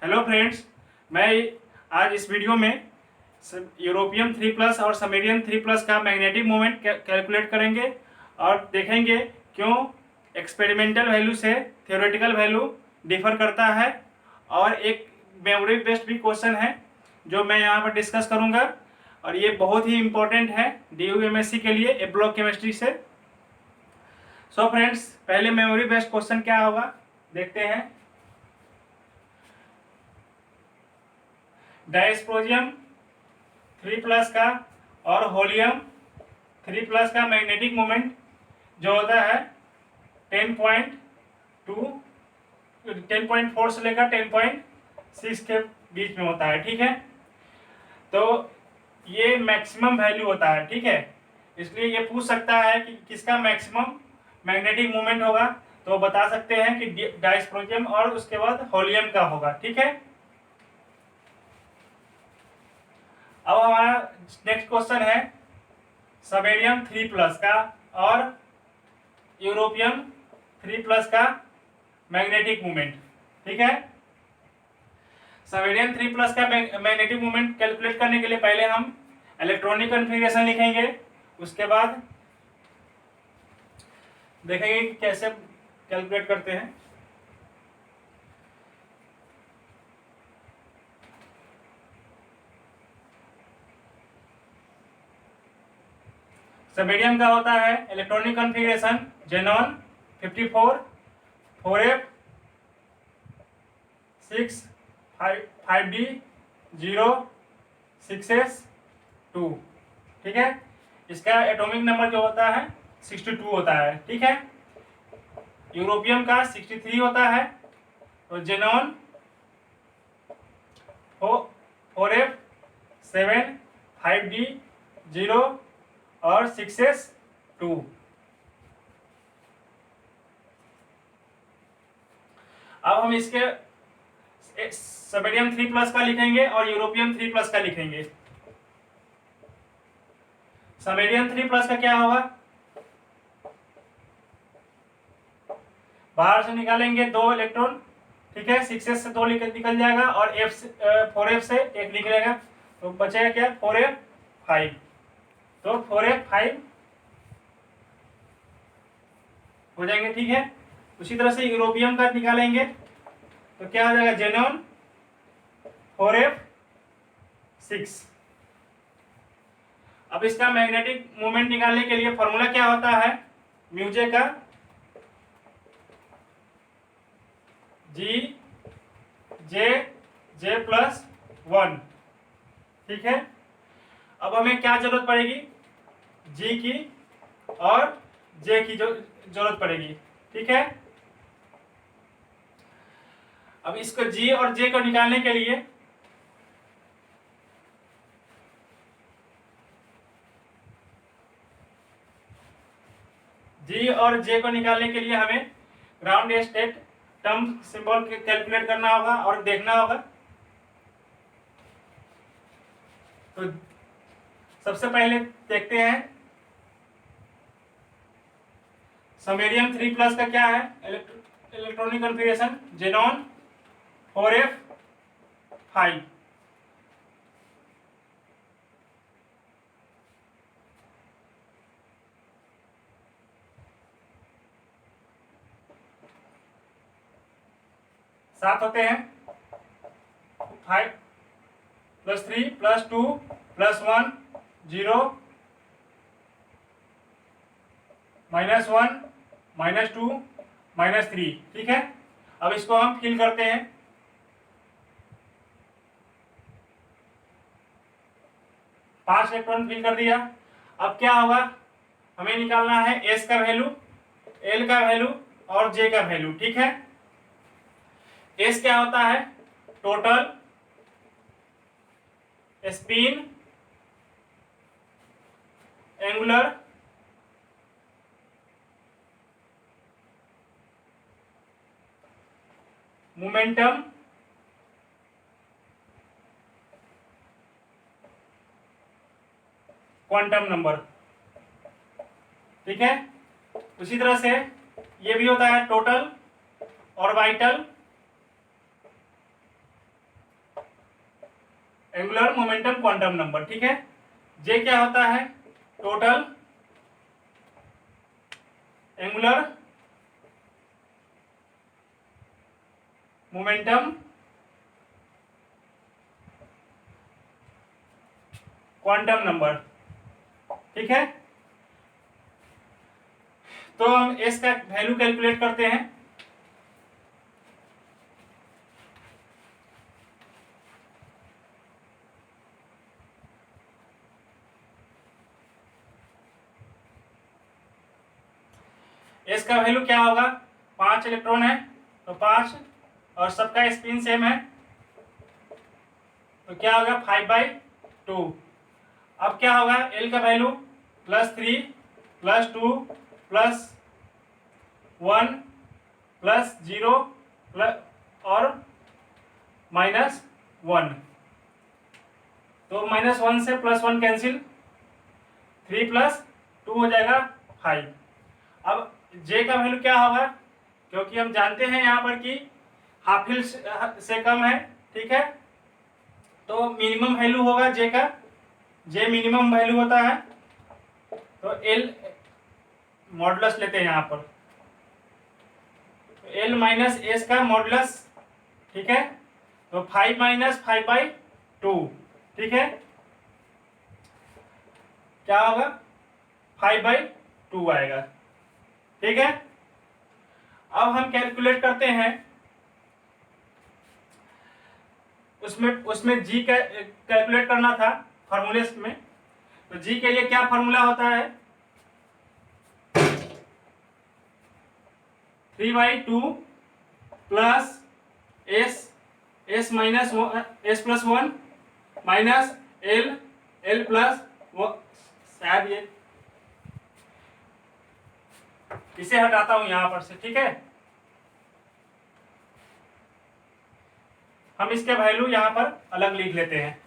Hello friends, मैं आज इस वीडियो में यूरोपियम 3+ और समेरियन 3+ का मैग्नेटिक मोमेंट कैलकुलेट करेंगे और देखेंगे क्यों एक्सपेरिमेंटल वैल्यू से थ्योरेटिकल वैल्यू डिफर करता है। और एक मेमोरी बेस्ड भी क्वेश्चन है जो मैं यहाँ पर डिस्कस करूँगा और ये बहुत ही इम्पोर्टेंट है DU-MSc के लिए ए ब्लॉक केमिस्ट्री से। सो फ्रेंड्स, पहले मेमोरी बेस्ड क्वेश्चन क्या होगा देखते हैं। डायस्प्रोजियम 3+ का और होलियम 3+ का मैग्नेटिक मोमेंट जो होता है 10.4 से लेकर 10.6 के बीच में होता है। ठीक है, तो ये मैक्सिमम वैल्यू होता है। ठीक है, इसलिए ये पूछ सकता है कि किसका मैक्सिमम मैग्नेटिक मोमेंट होगा, तो बता सकते हैं कि डायस्प्रोजियम और उसके बाद होलियम का होगा। ठीक है, अब हमारा नेक्स्ट क्वेश्चन है समेरियम 3+ का और यूरोपियम 3+ का मैग्नेटिक मोमेंट। ठीक है, समेरियम 3+ का मैग्नेटिक मोमेंट कैलकुलेट करने के लिए पहले हम इलेक्ट्रॉनिक कॉन्फ़िगरेशन लिखेंगे, उसके बाद देखेंगे कि कैसे कैलकुलेट करते हैं। समेरियम का होता है electronic configuration xenon 54 4f 6 5d 0 6s 2। ठीक है, इसका एटॉमिक नंबर जो होता है 62 होता है। ठीक है, यूरोपियम का 63 होता है और जेनॉन 4f 7 5d 0 और 6s 2। अब हम इसके समेरियम 3+ का लिखेंगे और यूरोपियम 3+ का लिखेंगे। समेरियम 3+ का क्या होगा, बाहर से निकालेंगे 2 इलेक्ट्रॉन। ठीक है, 6s से 2 निकल जाएगा और 4f से 1 निकलेगा, तो बचेगा क्या 4f 5। तो 4f 5 हो जाएंगे। ठीक है, उसी तरह से यूरोपियम का निकालेंगे तो क्या हो जाएगा जेनॉन 4f 6। अब इसका मैग्नेटिक मोमेंट निकालने के लिए फॉर्मूला क्या होता है, म्यूजे का J+1। ठीक है, अब हमें क्या जरूरत पड़ेगी, G की और J की जो जरूरत पड़ेगी। ठीक है, अब इसको G और J को निकालने के लिए हमें ground state term symbol calculate करना होगा और देखना होगा। तो सबसे पहले देखते हैं समेरियम 3+ का क्या है इलेक्ट्रॉनिक कॉन्फ़िगरेशन जेनॉन 4f 5। सात होते हैं 5 + 3 + 2 + 1 0 -1 -2 -3। ठीक है, अब इसको हम फिल करते हैं। पांच इलेक्ट्रॉन फिल कर दिया। अब क्या होगा, हमें निकालना है S का वैल्यू, L का वैल्यू और J का वैल्यू। ठीक है, S क्या होता है, total spin angular momentum quantum number. ठीक है, उसी तरह से ये भी होता है total orbital angular momentum quantum number, ठीक है। जे क्या होता है, total angular momentum quantum number, ठीक है। तो हम एस का वैल्यू कैलकुलेट करते हैं। एस का वैल्यू क्या होगा, 5 इलेक्ट्रॉन है तो 5, और सबका स्पिन सेम है तो क्या होगा 5/2। अब क्या होगा, एल का वैल्यू +3 +2 +1 +0 और -1, तो -1 से +1 कैंसिल, 3 + 2 हो जाएगा 5। अब जे का वैल्यू क्या होगा, क्योंकि हम जानते हैं यहाँ पर कि हाफ हिल से कम है, ठीक है, तो मिनिमम वैल्यू होगा जे का, जे मिनिमम वैल्यू होता है, तो एल मॉडुलस लेते हैं यहाँ पर, एल माइनस एस का मॉडुलस, ठीक है, तो 5 - 5/2, ठीक है, क्या होगा 5/2 आएगा, ठीक है। अब हम कैलकुलेट करते हैं, उसमें जी का कैलकुलेट करना था फॉर्मूले में, तो जी के लिए क्या फॉर्मूला होता है, 3/2 plus s +1 minus l plus, शायद ये इसे हटाता हूं यहां पर से, ठीक है। हम इसके वैल्यू यहां पर अलग लिख लेते हैं।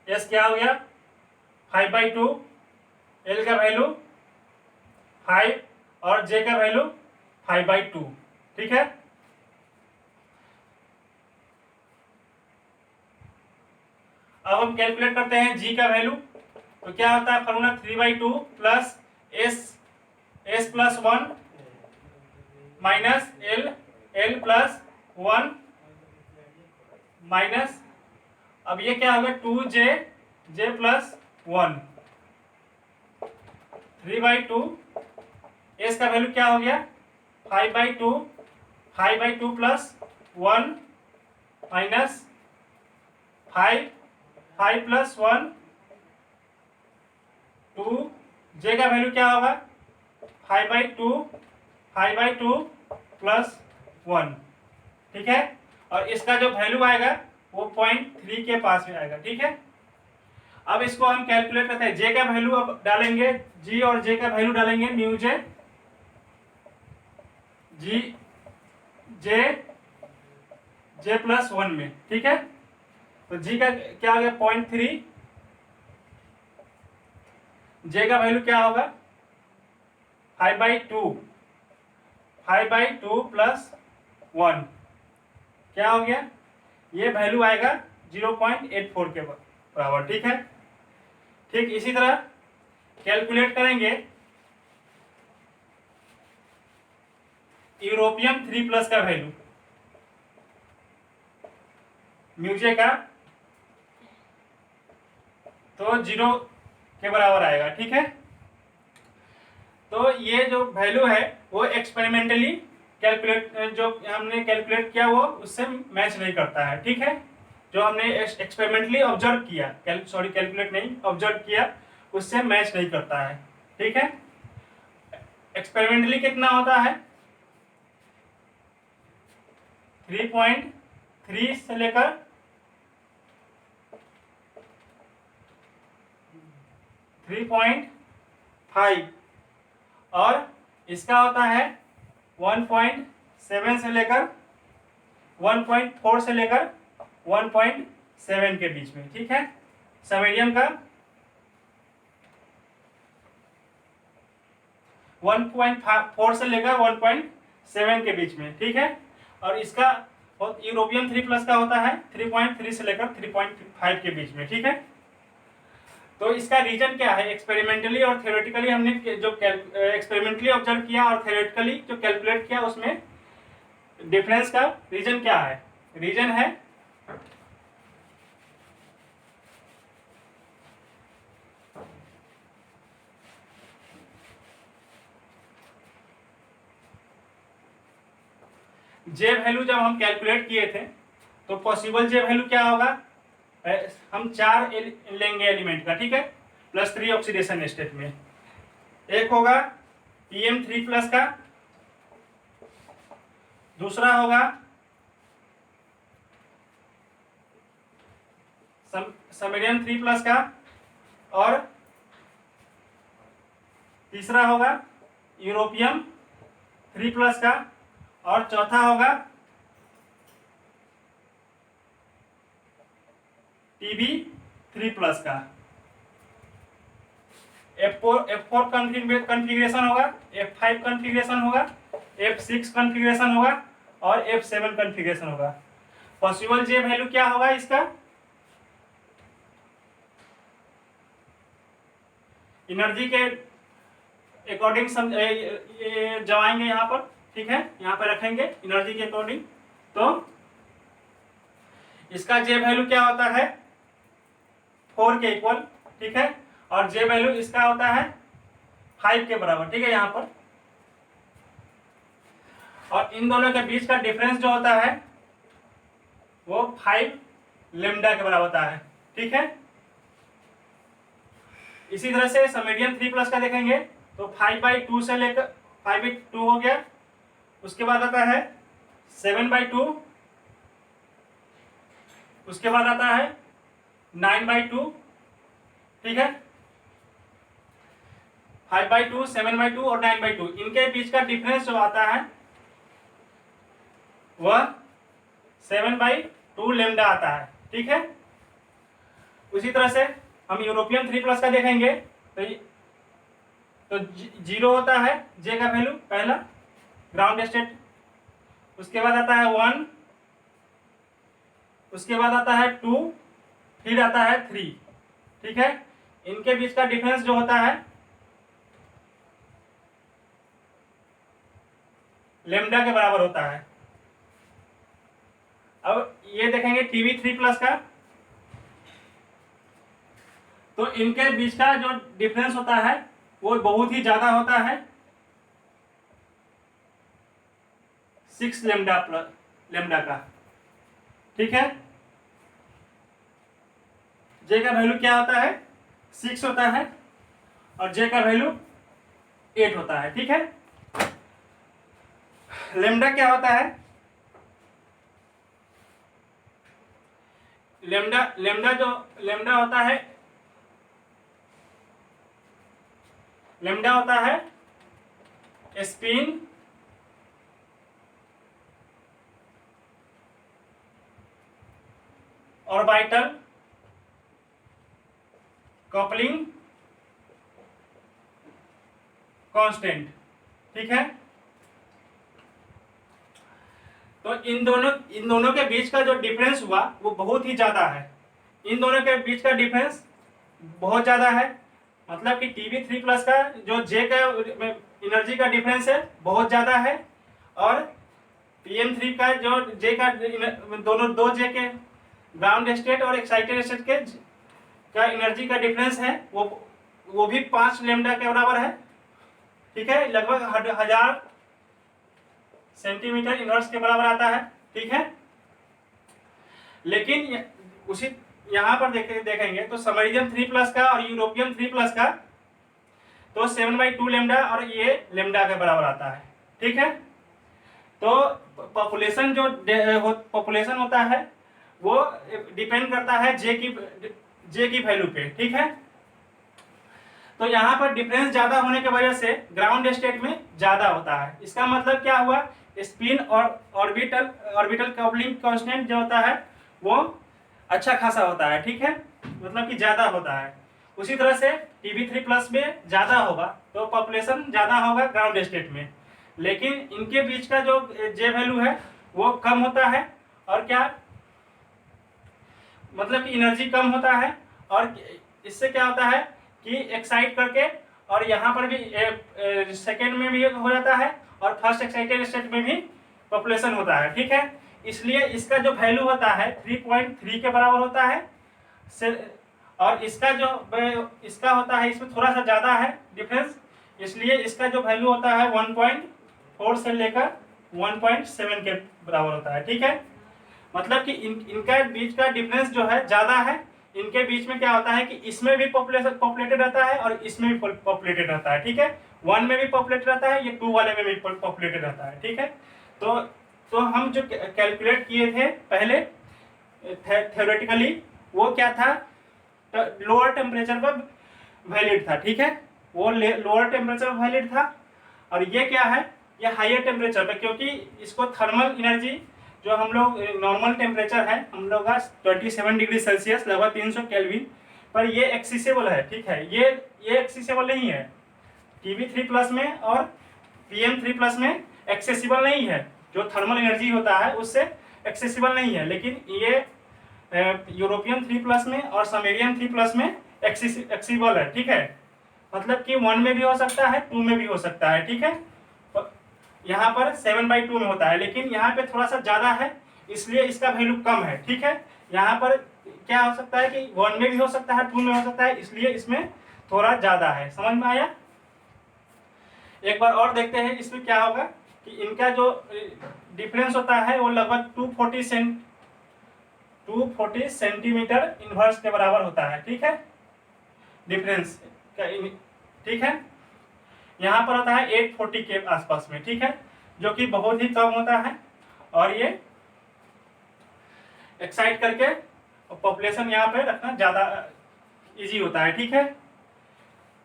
s क्या हो गया 5/2, l का वैल्यू 5 और j का वैल्यू 5/2, ठीक है। अब हम कैलकुलेट करते हैं g का वैल्यू, तो क्या होता है formula 3/2 plus s +1 minus l +1 minus, अब ये क्या होगा 2j +1, 3/2, s का वैल्यू क्या हो गया 5/2 + 1 माइनस 5 + 1 2, j का वैल्यू क्या होगा 5/2 + 1, ठीक है, और इसका जो वैल्यू आएगा वो 0.3 के पास में आएगा, ठीक है। अब इसको हम कैलकुलेट करते हैं, जे का वैल्यू अब डालेंगे, जी और जे का वैल्यू डालेंगे म्यू जे +1 में, ठीक है, तो जी का क्या आ गया 0.3, जे का वैल्यू क्या होगा 5/2 + 1, क्या हो गया, ये वैल्यू आएगा 0.84 के बराबर, ठीक है। ठीक इसी तरह कैलकुलेट करेंगे यूरोपियम 3+ का वैल्यू, म्यूजे का, तो 0 के बराबर आएगा, ठीक है। तो ये जो वैल्यू है वो एक्सपेरिमेंटली जो हमने कैलकुलेट किया वो उससे मैच नहीं करता है, ठीक है। जो हमने एक्सपेरिमेंटली ऑब्जर्व किया, कैलकुलेट नहीं, ऑब्जर्व किया, उससे मैच नहीं करता है, ठीक है। एक्सपेरिमेंटली कितना होता है 3.3 से लेकर 3.5, और इसका होता है 1.7 से लेकर 1.4 से लेकर 1.7 के बीच में, ठीक है। समेडियम का 1.4 से लेकर 7 के बीच में, ठीक है। और इसका यूरोपियन 3+ का होता है 3.3 से लेकर 3.5 के बीच में, ठीक है। तो इसका रीजन क्या है, एक्सपेरिमेंटली और थ्योरेटिकली हमने जो एक्सपेरिमेंटली ऑब्जर्व किया और थ्योरेटिकली जो कैलकुलेट किया उसमें डिफरेंस का रीजन क्या है, रीजन है जे वैल्यू। जब हम कैलकुलेट किए थे तो पॉसिबल जे वैल्यू क्या होगा, हम 4 लेंगे एलिमेंट का, ठीक है, +3 ऑक्सीडेशन स्टेट में। एक होगा PM3+ का, दूसरा होगा समैरियम 3+ का, और तीसरा होगा यूरोपियम 3+ का, और चौथा होगा TB3+ का। F4 कॉन्फ़िगरेशन होगा, F5 कॉन्फ़िगरेशन होगा, F6 कॉन्फ़िगरेशन होगा और F7 कॉन्फ़िगरेशन होगा। पॉसिबल जे वैल्यू क्या होगा इसका, एनर्जी के अकॉर्डिंग जमाएंगे यहाँ पर, ठीक है, यहाँ पर रखेंगे एनर्जी के अकॉर्डिंग। तो इसका जे वैल्यू क्या होता है 4 के इक्वल, ठीक है, और जे वैल्यू इसका होता है 5 के बराबर, ठीक है यहाँ पर। और इन दोनों के बीच का डिफरेंस जो होता है वो 5 लेमडा के बराबर होता है, ठीक है। इसी तरह से समैरियम 3+ का देखेंगे तो 5/2 से लेकर 5/2 हो गया, उसके बाद आता है 7/2, उसके बाद आता है 9/2, ठीक है। 5/2, 7/2 और 9/2, इनके बीच का डिफरेंस जो आता है वह 7/2 लेमडा आता है, ठीक है। उसी तरह से हम यूरोपियन 3+ का देखेंगे तो 0 होता है जे का वैल्यू, पहला ग्राउंड स्टेट, उसके बाद आता है 1, उसके बाद आता है 2, फिर आता है 3, ठीक है। इनके बीच का डिफरेंस जो होता है लेमडा के बराबर होता है। अब ये देखेंगे TB3+ का, तो इनके बीच का जो डिफरेंस होता है वो बहुत ही ज्यादा होता है, 6 लेमडा का, ठीक है। जे का वैल्यू क्या होता है 6 होता है और जे का वैल्यू 8 होता है, ठीक है। लेमडा क्या होता है, लेमडा होता है स्पिन ऑर्बिटल कपलिंग कांस्टेंट, ठीक है। तो इन दोनों के बीच का जो डिफरेंस हुआ वो बहुत ही ज्यादा है, इन दोनों के बीच का डिफरेंस बहुत ज्यादा है, मतलब कि TB3+ का जो जे का एनर्जी का डिफरेंस है बहुत ज्यादा है, और PM3 का जो जे का दो जे के ग्राउंड स्टेट और एक्साइटेड स्टेट के का एनर्जी का डिफरेंस है वो भी 5 लेमडा के बराबर है, ठीक है, लगभग 1000 सेंटीमीटर इनवर्स के बराबर आता है, ठीक है। लेकिन उसी यहाँ पर देखेंगे तो समैरियम 3+ का और यूरोपियन 3+ का तो 7/2 लेमडा और ये लेमडा के बराबर आता है, ठीक है। तो पॉपुलेशन होता है वो डिपेंड करता है जे की वैल्यू पे, ठीक है। तो यहाँ पर डिफरेंस ज्यादा होने की वजह से ग्राउंड स्टेट में ज्यादा होता है। इसका मतलब क्या हुआ, स्पिन और ऑर्बिटल कपलिंग कांस्टेंट जो होता है वो अच्छा खासा होता है, ठीक है, मतलब कि ज्यादा होता है। उसी तरह से TB3+ में ज्यादा होगा तो पॉपुलेशन ज्यादा होगा ग्राउंड स्टेट में, लेकिन इनके बीच का जो जे वैल्यू है वो कम होता है, और क्या मतलब कि एनर्जी कम होता है, और इससे क्या होता है कि एक्साइट करके, और यहाँ पर भी सेकेंड में भी हो जाता है और फर्स्ट एक्साइटेड स्टेट में भी पॉपुलेशन होता है, ठीक है। इसलिए इसका जो वैल्यू होता है 3.3 के बराबर होता है, और इसका जो इसका होता है इसमें थोड़ा सा ज़्यादा है डिफरेंस, इसलिए इसका जो वैल्यू होता है 1.4 से लेकर 1.7 के बराबर होता है, ठीक है। मतलब कि इनका बीच का डिफरेंस जो है ज़्यादा है। इनके बीच में क्या होता है कि इसमें भी पॉपुलेटेड रहता है और इसमें भी पॉपुलेटेड रहता है, ठीक है। 1 में भी पॉपुलेटेड रहता है, ये 2 वाले में भी पॉपुलेटेड रहता है, ठीक है। तो हम जो कैलकुलेट किए थे पहले थ्योरेटिकली, वो क्या था, लोअर टेम्परेचर पर वैलिड था, ठीक है। वो लोअर टेम्परेचर पर वैलिड था, और ये क्या है, ये हायर टेम्परेचर पे, क्योंकि इसको थर्मल एनर्जी जो हम लोग नॉर्मल टेम्परेचर है हम लोग का 27 डिग्री सेल्सियस लगभग 300 केल्विन पर, ये एक्सेसिबल है, ठीक है। ये एक्सेसिबल नहीं है TB3+ में और PM3+ में एक्सेसिबल नहीं है, जो थर्मल एनर्जी होता है उससे एक्सेसिबल नहीं है, लेकिन ये यूरोपियन 3+ में और समेरियन 3+ में एक्सेसिबल है, ठीक है। मतलब कि 1 में भी हो सकता है, 2 में भी हो सकता है, ठीक है। यहाँ पर 7/2 में होता है, लेकिन यहाँ पे थोड़ा सा ज़्यादा है, इसलिए इसका वैल्यू कम है, ठीक है। यहाँ पर क्या हो सकता है कि 1 में भी हो सकता है, 2 में हो सकता है, इसलिए इसमें थोड़ा ज़्यादा है। समझ में आया? एक बार और देखते हैं इसमें क्या होगा कि इनका जो डिफरेंस होता है वो लगभग 240 सेंटीमीटर इनवर्स के बराबर होता है, ठीक है, डिफरेंस, ठीक है। यहाँ पर होता है 840 के आसपास में, ठीक है, जो कि बहुत ही कम होता है, और ये एक्साइट करके पॉपुलेशन यहाँ पे रखना ज़्यादा इजी होता है, ठीक है।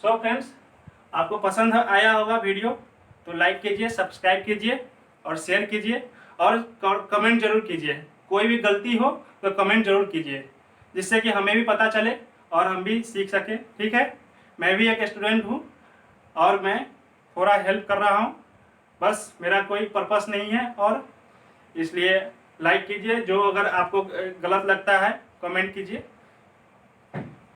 सो फ्रेंड्स, आपको पसंद आया होगा वीडियो तो लाइक कीजिए, सब्सक्राइब कीजिए और शेयर कीजिए, और कमेंट जरूर कीजिए। कोई भी गलती हो तो कमेंट जरूर कीजिए, जिससे कि हमें भी पता चले और हम भी सीख सकें, ठीक है। मैं भी एक स्टूडेंट हूँ और मैं थोड़ा हेल्प कर रहा हूँ, बस मेरा कोई पर्पस नहीं है, और इसलिए लाइक कीजिए। जो अगर आपको गलत लगता है कमेंट कीजिए।